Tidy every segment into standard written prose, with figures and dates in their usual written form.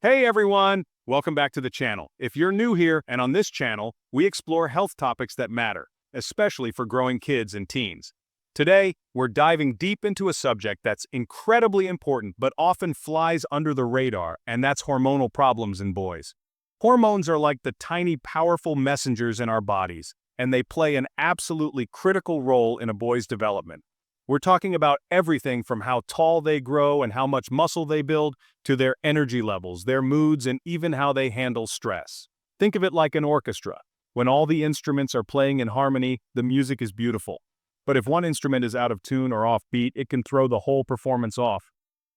Hey everyone! Welcome back to the channel. If you're new here, and on this channel, we explore health topics that matter, especially for growing kids and teens. Today, we're diving deep into a subject that's incredibly important but often flies under the radar, and that's hormonal problems in boys. Hormones are like the tiny, powerful messengers in our bodies, and they play an absolutely critical role in a boy's development. We're talking about everything from how tall they grow and how much muscle they build, to their energy levels, their moods, and even how they handle stress. Think of it like an orchestra. When all the instruments are playing in harmony, the music is beautiful. But if one instrument is out of tune or off beat, it can throw the whole performance off.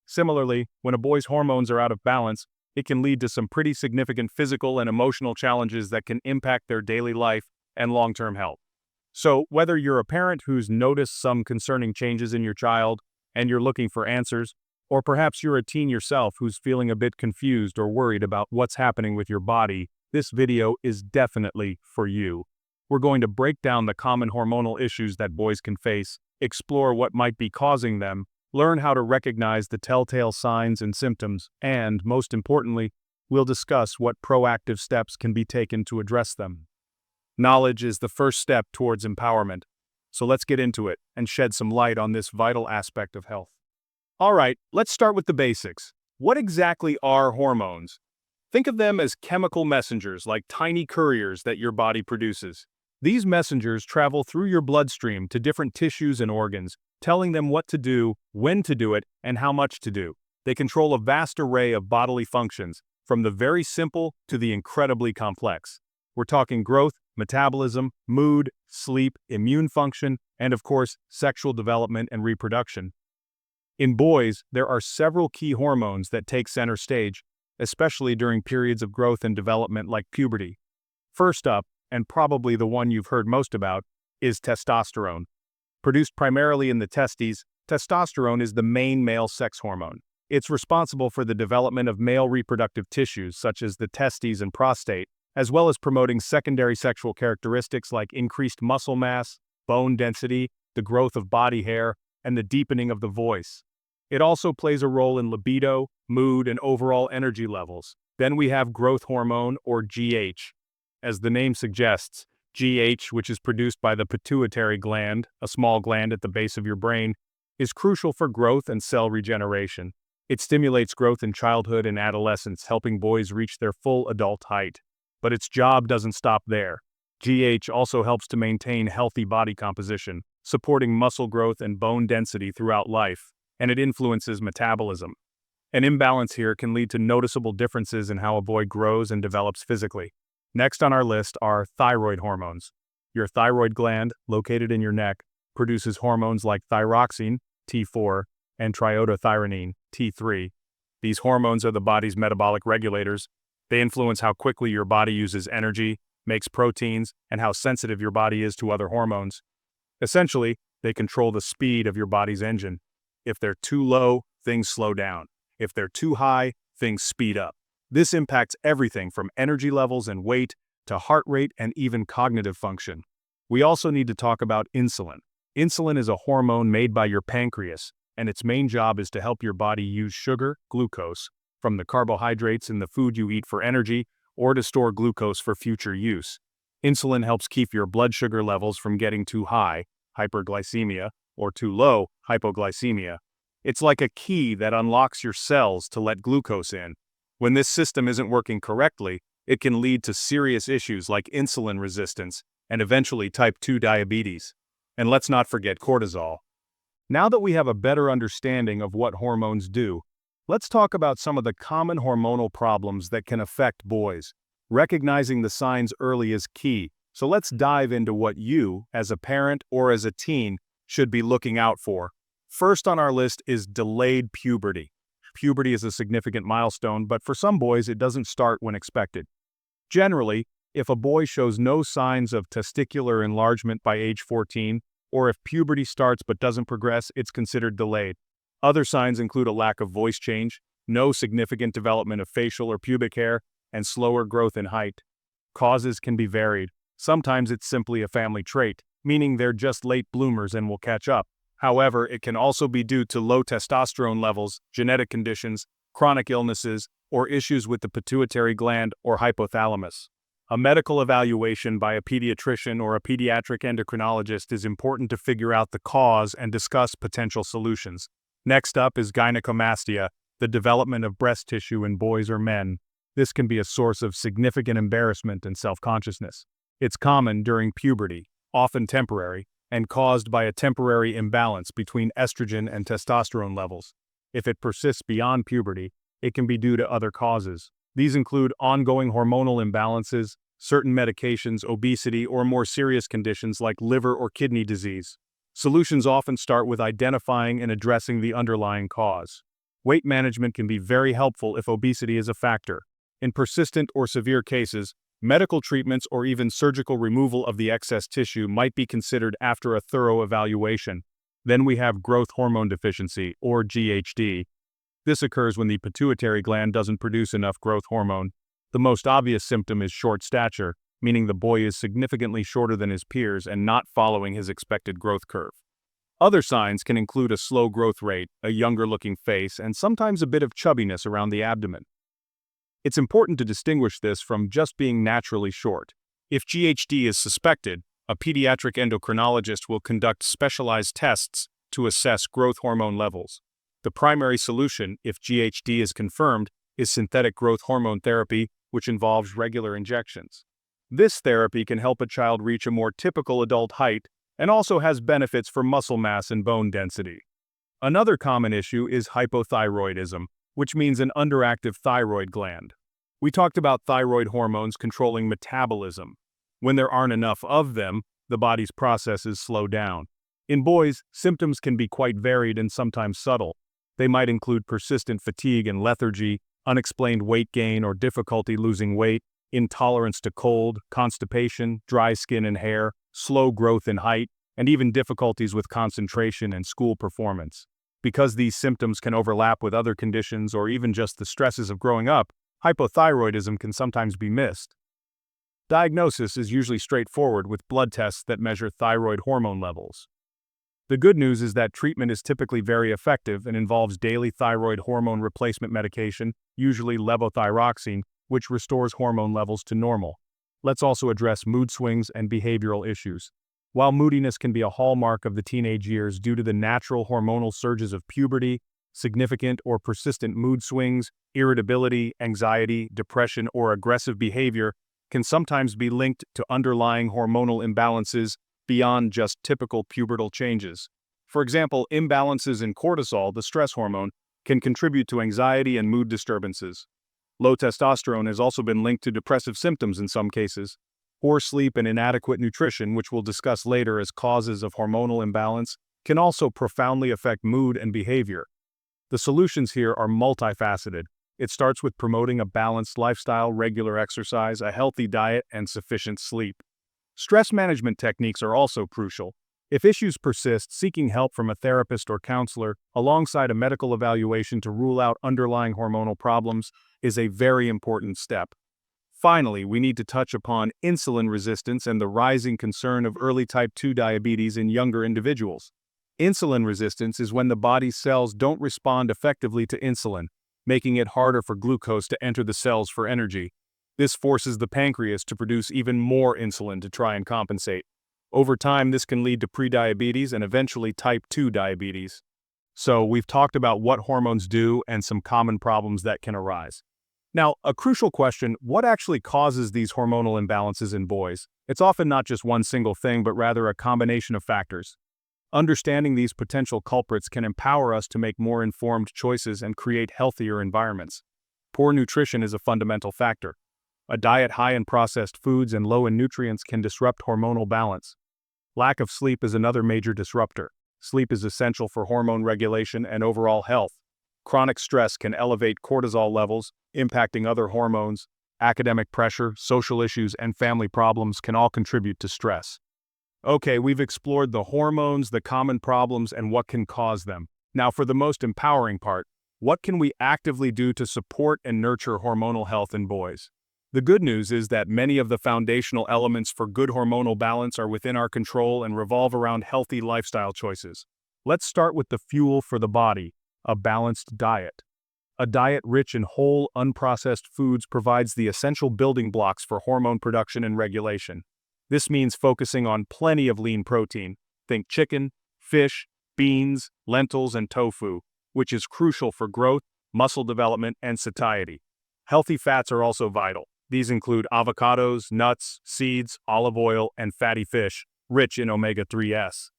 Similarly, when a boy's hormones are out of balance, it can lead to some pretty significant physical and emotional challenges that can impact their daily life and long-term health. So, whether you're a parent who's noticed some concerning changes in your child and you're looking for answers, or perhaps you're a teen yourself who's feeling a bit confused or worried about what's happening with your body, this video is definitely for you. We're going to break down the common hormonal issues that boys can face, explore what might be causing them, learn how to recognize the telltale signs and symptoms, and, most importantly, we'll discuss what proactive steps can be taken to address them. Knowledge is the first step towards empowerment, so let's get into it and shed some light on this vital aspect of health. Alright, let's start with the basics. What exactly are hormones? Think of them as chemical messengers, like tiny couriers that your body produces. These messengers travel through your bloodstream to different tissues and organs, telling them what to do, when to do it, and how much to do. They control a vast array of bodily functions, from the very simple to the incredibly complex. We're talking growth, metabolism, mood, sleep, immune function, and of course, sexual development and reproduction. In boys, there are several key hormones that take center stage, especially during periods of growth and development like puberty. First up, and probably the one you've heard most about, is testosterone. Produced primarily in the testes, testosterone is the main male sex hormone. It's responsible for the development of male reproductive tissues such as the testes and prostate, as well as promoting secondary sexual characteristics like increased muscle mass, bone density, the growth of body hair, and the deepening of the voice. It also plays a role in libido, mood, and overall energy levels. Then we have growth hormone, or GH. As the name suggests, GH, which is produced by the pituitary gland, a small gland at the base of your brain, is crucial for growth and cell regeneration. It stimulates growth in childhood and adolescence, helping boys reach their full adult height. But its job doesn't stop there. GH also helps to maintain healthy body composition, supporting muscle growth and bone density throughout life, and it influences metabolism. An imbalance here can lead to noticeable differences in how a boy grows and develops physically. Next on our list are thyroid hormones. Your thyroid gland, located in your neck, produces hormones like thyroxine, T4, and triiodothyronine, T3. These hormones are the body's metabolic regulators. They influence how quickly your body uses energy, makes proteins, and how sensitive your body is to other hormones. Essentially, they control the speed of your body's engine. If they're too low, things slow down. If they're too high, things speed up. This impacts everything from energy levels and weight to heart rate and even cognitive function. We also need to talk about insulin. Insulin is a hormone made by your pancreas, and its main job is to help your body use sugar, glucose, from the carbohydrates in the food you eat for energy, or to store glucose for future use. Insulin helps keep your blood sugar levels from getting too high, hyperglycemia, or too low, hypoglycemia. It's like a key that unlocks your cells to let glucose in. When this system isn't working correctly, it can lead to serious issues like insulin resistance and eventually type 2 diabetes. And let's not forget cortisol. Now that we have a better understanding of what hormones do, let's talk about some of the common hormonal problems that can affect boys. Recognizing the signs early is key, so let's dive into what you, as a parent or as a teen, should be looking out for. First on our list is delayed puberty. Puberty is a significant milestone, but for some boys it doesn't start when expected. Generally, if a boy shows no signs of testicular enlargement by age 14, or if puberty starts but doesn't progress, it's considered delayed. Other signs include a lack of voice change, no significant development of facial or pubic hair, and slower growth in height. Causes can be varied. Sometimes it's simply a family trait, meaning they're just late bloomers and will catch up. However, it can also be due to low testosterone levels, genetic conditions, chronic illnesses, or issues with the pituitary gland or hypothalamus. A medical evaluation by a pediatrician or a pediatric endocrinologist is important to figure out the cause and discuss potential solutions. Next up is gynecomastia, the development of breast tissue in boys or men. This can be a source of significant embarrassment and self-consciousness. It's common during puberty, often temporary, and caused by a temporary imbalance between estrogen and testosterone levels. If it persists beyond puberty, it can be due to other causes. These include ongoing hormonal imbalances, certain medications, obesity, or more serious conditions like liver or kidney disease. Solutions often start with identifying and addressing the underlying cause. Weight management can be very helpful if obesity is a factor. In persistent or severe cases, medical treatments or even surgical removal of the excess tissue might be considered after a thorough evaluation. Then we have growth hormone deficiency, or GHD. This occurs when the pituitary gland doesn't produce enough growth hormone. The most obvious symptom is short stature, meaning the boy is significantly shorter than his peers and not following his expected growth curve. Other signs can include a slow growth rate, a younger-looking face, and sometimes a bit of chubbiness around the abdomen. It's important to distinguish this from just being naturally short. If GHD is suspected, a pediatric endocrinologist will conduct specialized tests to assess growth hormone levels. The primary solution, if GHD is confirmed, is synthetic growth hormone therapy, which involves regular injections. This therapy can help a child reach a more typical adult height and also has benefits for muscle mass and bone density. Another common issue is hypothyroidism, which means an underactive thyroid gland. We talked about thyroid hormones controlling metabolism. When there aren't enough of them, the body's processes slow down. In boys, symptoms can be quite varied and sometimes subtle. They might include persistent fatigue and lethargy, unexplained weight gain or difficulty losing weight, intolerance to cold, constipation, dry skin and hair, slow growth in height, and even difficulties with concentration and school performance. Because these symptoms can overlap with other conditions or even just the stresses of growing up, hypothyroidism can sometimes be missed. Diagnosis is usually straightforward with blood tests that measure thyroid hormone levels. The good news is that treatment is typically very effective and involves daily thyroid hormone replacement medication, usually levothyroxine, which restores hormone levels to normal. Let's also address mood swings and behavioral issues. While moodiness can be a hallmark of the teenage years due to the natural hormonal surges of puberty, significant or persistent mood swings, irritability, anxiety, depression, or aggressive behavior can sometimes be linked to underlying hormonal imbalances beyond just typical pubertal changes. For example, imbalances in cortisol, the stress hormone, can contribute to anxiety and mood disturbances. Low testosterone has also been linked to depressive symptoms in some cases. Poor sleep and inadequate nutrition, which we'll discuss later as causes of hormonal imbalance, can also profoundly affect mood and behavior. The solutions here are multifaceted. It starts with promoting a balanced lifestyle, regular exercise, a healthy diet, and sufficient sleep. Stress management techniques are also crucial. If issues persist, seeking help from a therapist or counselor, alongside a medical evaluation to rule out underlying hormonal problems, is a very important step. Finally, we need to touch upon insulin resistance and the rising concern of early type 2 diabetes in younger individuals. Insulin resistance is when the body's cells don't respond effectively to insulin, making it harder for glucose to enter the cells for energy. This forces the pancreas to produce even more insulin to try and compensate. Over time, this can lead to prediabetes and eventually type 2 diabetes. So, we've talked about what hormones do and some common problems that can arise. Now, a crucial question, what actually causes these hormonal imbalances in boys? It's often not just one single thing, but rather a combination of factors. Understanding these potential culprits can empower us to make more informed choices and create healthier environments. Poor nutrition is a fundamental factor. A diet high in processed foods and low in nutrients can disrupt hormonal balance. Lack of sleep is another major disruptor. Sleep is essential for hormone regulation and overall health. Chronic stress can elevate cortisol levels, impacting other hormones. Academic pressure, social issues, and family problems can all contribute to stress. Okay, we've explored the hormones, the common problems, and what can cause them. Now for the most empowering part, what can we actively do to support and nurture hormonal health in boys? The good news is that many of the foundational elements for good hormonal balance are within our control and revolve around healthy lifestyle choices. Let's start with the fuel for the body, a balanced diet. A diet rich in whole, unprocessed foods provides the essential building blocks for hormone production and regulation. This means focusing on plenty of lean protein. Think chicken, fish, beans, lentils, and tofu, which is crucial for growth, muscle development, and satiety. Healthy fats are also vital. These include avocados, nuts, seeds, olive oil, and fatty fish, rich in omega-3s.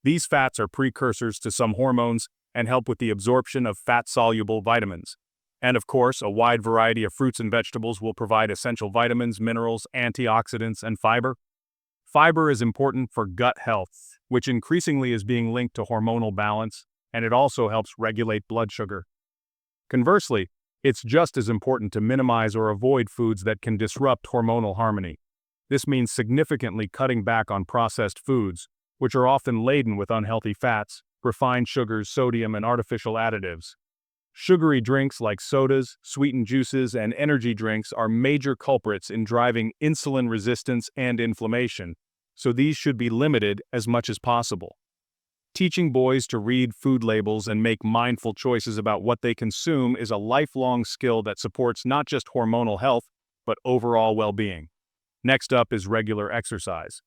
These fats are precursors to some hormones and help with the absorption of fat-soluble vitamins. And of course, a wide variety of fruits and vegetables will provide essential vitamins, minerals, antioxidants, and fiber. Fiber is important for gut health, which increasingly is being linked to hormonal balance, and it also helps regulate blood sugar. Conversely, it's just as important to minimize or avoid foods that can disrupt hormonal harmony. This means significantly cutting back on processed foods, which are often laden with unhealthy fats, refined sugars, sodium, and artificial additives. Sugary drinks like sodas, sweetened juices, and energy drinks are major culprits in driving insulin resistance and inflammation, so these should be limited as much as possible. Teaching boys to read food labels and make mindful choices about what they consume is a lifelong skill that supports not just hormonal health, but overall well-being. Next up is regular exercise.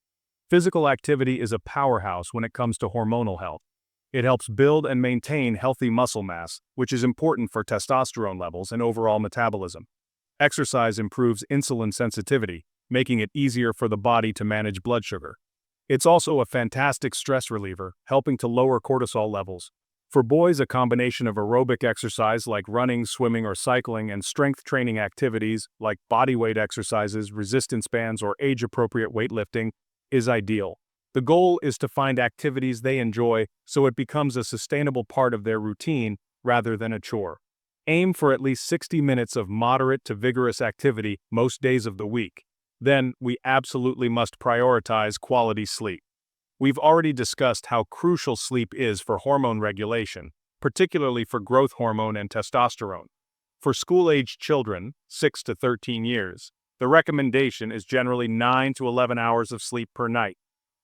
Physical activity is a powerhouse when it comes to hormonal health. It helps build and maintain healthy muscle mass, which is important for testosterone levels and overall metabolism. Exercise improves insulin sensitivity, making it easier for the body to manage blood sugar. It's also a fantastic stress reliever, helping to lower cortisol levels. For boys, a combination of aerobic exercise like running, swimming, or cycling and strength training activities like bodyweight exercises, resistance bands, or age-appropriate weightlifting is ideal. The goal is to find activities they enjoy so it becomes a sustainable part of their routine rather than a chore. Aim for at least 60 minutes of moderate to vigorous activity most days of the week. Then, we absolutely must prioritize quality sleep. We've already discussed how crucial sleep is for hormone regulation, particularly for growth hormone and testosterone. For school-aged children, 6 to 13 years, the recommendation is generally 9 to 11 hours of sleep per night.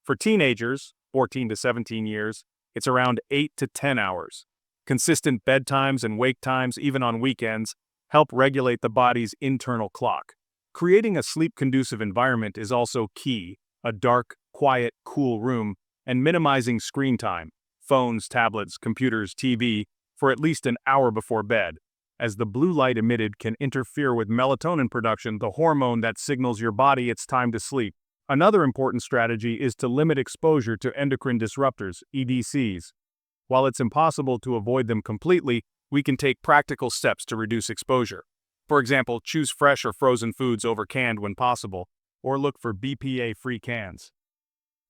For teenagers, 14 to 17 years, it's around 8 to 10 hours. Consistent bedtimes and wake times, even on weekends, help regulate the body's internal clock. Creating a sleep-conducive environment is also key: a dark, quiet, cool room, and minimizing screen time, phones, tablets, computers, TV, for at least an hour before bed, as the blue light emitted can interfere with melatonin production, the hormone that signals your body it's time to sleep. Another important strategy is to limit exposure to endocrine disruptors, EDCs. While it's impossible to avoid them completely, we can take practical steps to reduce exposure. For example, choose fresh or frozen foods over canned when possible, or look for BPA-free cans.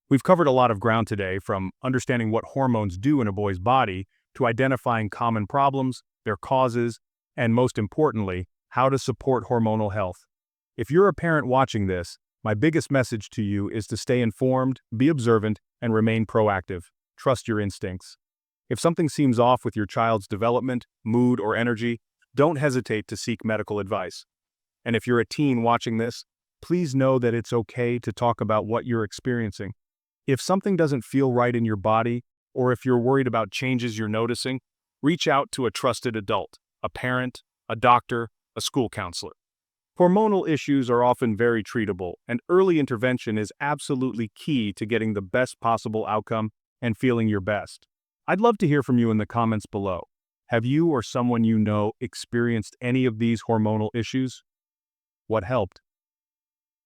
We've covered a lot of ground today, from understanding what hormones do in a boy's body to identifying common problems, their causes, and most importantly, how to support hormonal health. If you're a parent watching this, my biggest message to you is to stay informed, be observant, and remain proactive. Trust your instincts. If something seems off with your child's development, mood, or energy, don't hesitate to seek medical advice. And if you're a teen watching this, please know that it's okay to talk about what you're experiencing. If something doesn't feel right in your body, or if you're worried about changes you're noticing, reach out to a trusted adult, a parent, a doctor, a school counselor. Hormonal issues are often very treatable, and early intervention is absolutely key to getting the best possible outcome and feeling your best. I'd love to hear from you in the comments below. Have you or someone you know experienced any of these hormonal issues? What helped?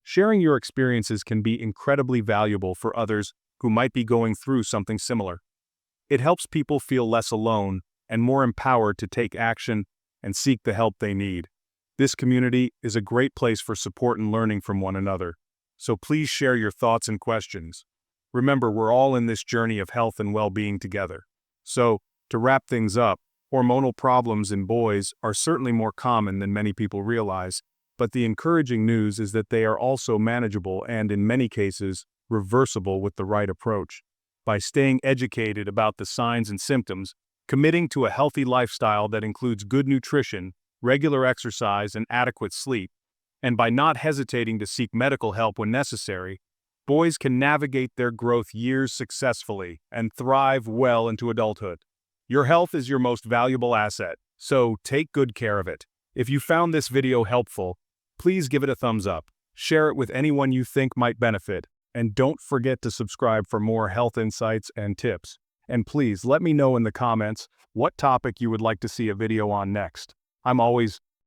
Sharing your experiences can be incredibly valuable for others who might be going through something similar. It helps people feel less alone and more empowered to take action and seek the help they need. This community is a great place for support and learning from one another, so please share your thoughts and questions. Remember, we're all in this journey of health and well-being together. So, to wrap things up, hormonal problems in boys are certainly more common than many people realize, but the encouraging news is that they are also manageable and, in many cases, reversible with the right approach. By staying educated about the signs and symptoms, committing to a healthy lifestyle that includes good nutrition, regular exercise, and adequate sleep, and by not hesitating to seek medical help when necessary, boys can navigate their growth years successfully and thrive well into adulthood. Your health is your most valuable asset, So take good care of it. If you found this video helpful, please give it a thumbs up, share it with anyone you think might benefit, and don't forget to subscribe for more health insights and tips. And please let me know in the comments what topic you would like to see a video on next. I'm always